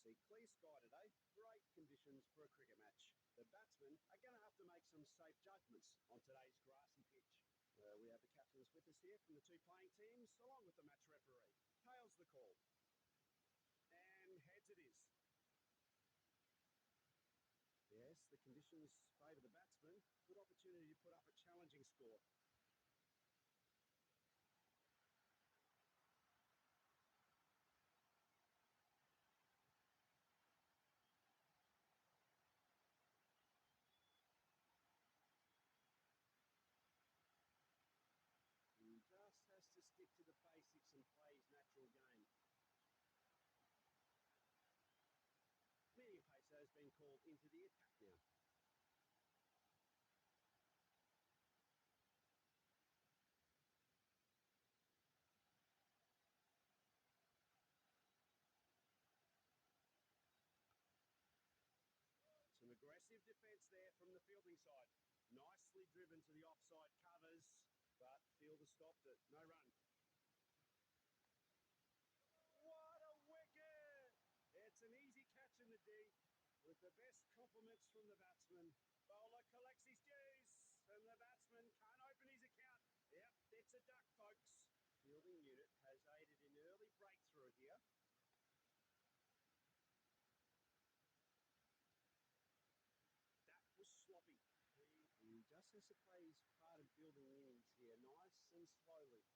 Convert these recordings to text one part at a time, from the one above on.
see clear sky today, great conditions for a cricket match. The batsmen are going to have to make some safe judgments on today's grassy pitch. We have the captains with us here from the two playing teams, along with the match referee. Tails the call. And heads it is. Yes, the conditions favour the batsman. Good opportunity to put up a challenging score. He just has to stick to the basics and play his natural game. Medium pacer has been called into the attack now. Some aggressive defence there from the fielding side. Nicely driven to the offside covers, but fielder stopped it. No run. What a wicket! It's an easy catch in the D, with the best compliments from the batsman. Bowler collects his dues, and the batsman can't open his account. Yep, it's a duck, folks. Fielding unit has aided in early breakthrough here. That was sloppy. He just has to play his part in building innings here, nice and slowly.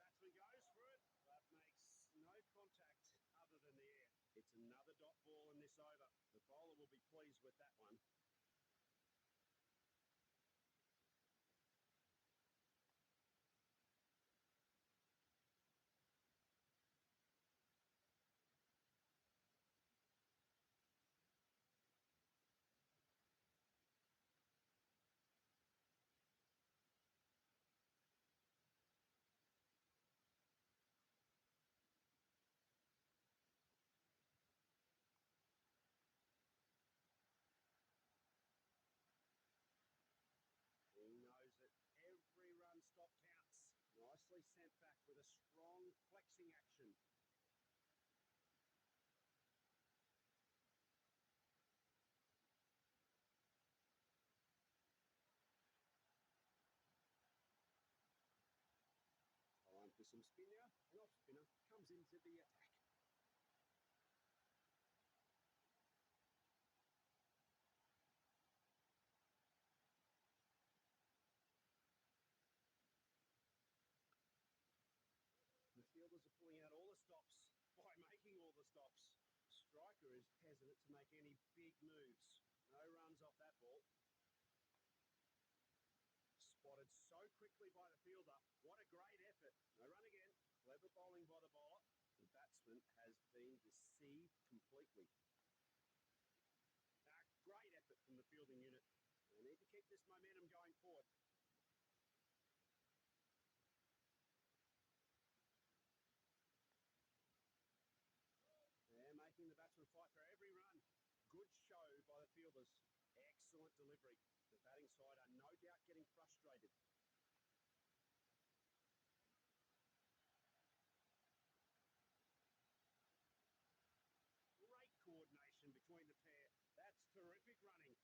Batsman goes for it, but makes no contact other than the air. It's another dot ball in this over. The bowler will be pleased with that one. He knows that every run stop counts. Nicely sent back with a strong flexing action. Time for some spin now. An off spinner comes into the attack. The fielders are pulling out all the stops by making all the stops. Striker is hesitant to make any big moves. No runs off that ball. Spotted so quickly by the fielder. What a great effort. No run again. Clever bowling by the bowler. The batsman has been deceived completely. Great effort from the fielding unit. They need to keep this momentum going forward. They're making the batsman fight for every run. Good show by the fielders. Excellent delivery. The batting side are no doubt getting frustrated. Great coordination between the pair. That's terrific running.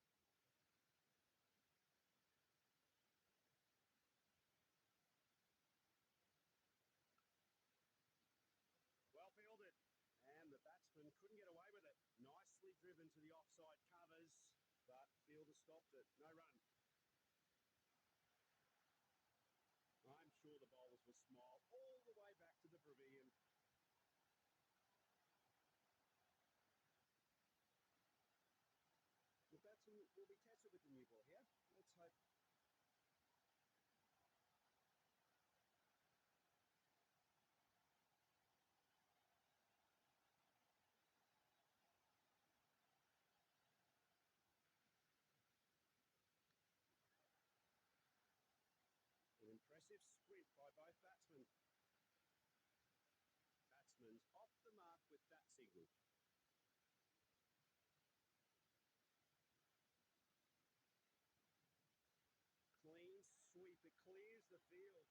Well fielded. And the batsman couldn't get away with it. Nicely driven to the offside covers, but fielder stopped it. No run. I'm sure the bowlers will smile all the way back to the pavilion. The batsman will be tested with the new ball here. Let's hope. An impressive sprint by both batsmen. Batsman's off the mark with that signal. Clean sweep that clears the field.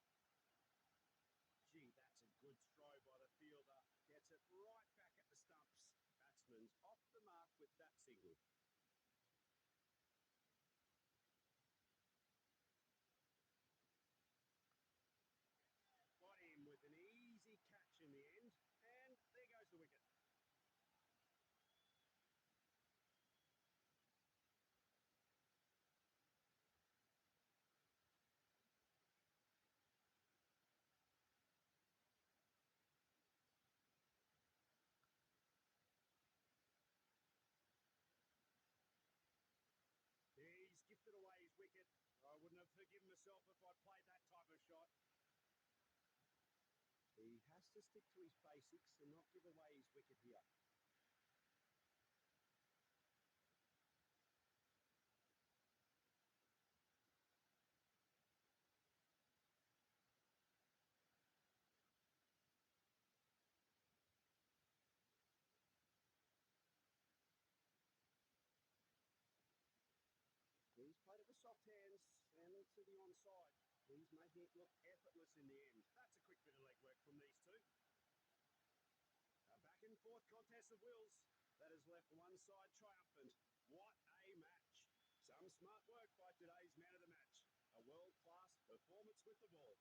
Gee, that's a good throw by the fielder. Gets it right back at the stumps. Batsman's off the mark with that single. Got him with an easy catch in the end. And there goes the wicket. He's gifted away his wicket. I wouldn't have forgiven myself if I'd played that type of shot. He has to stick to his basics and not give away his wicket here. He's played it with soft hands and to the onside. He's making it look effortless in the end. That's a quick bit of legwork from these two. A back and forth contest of wills that has left one side triumphant. What a match. Some smart work by today's man of the match. A world-class performance with the ball.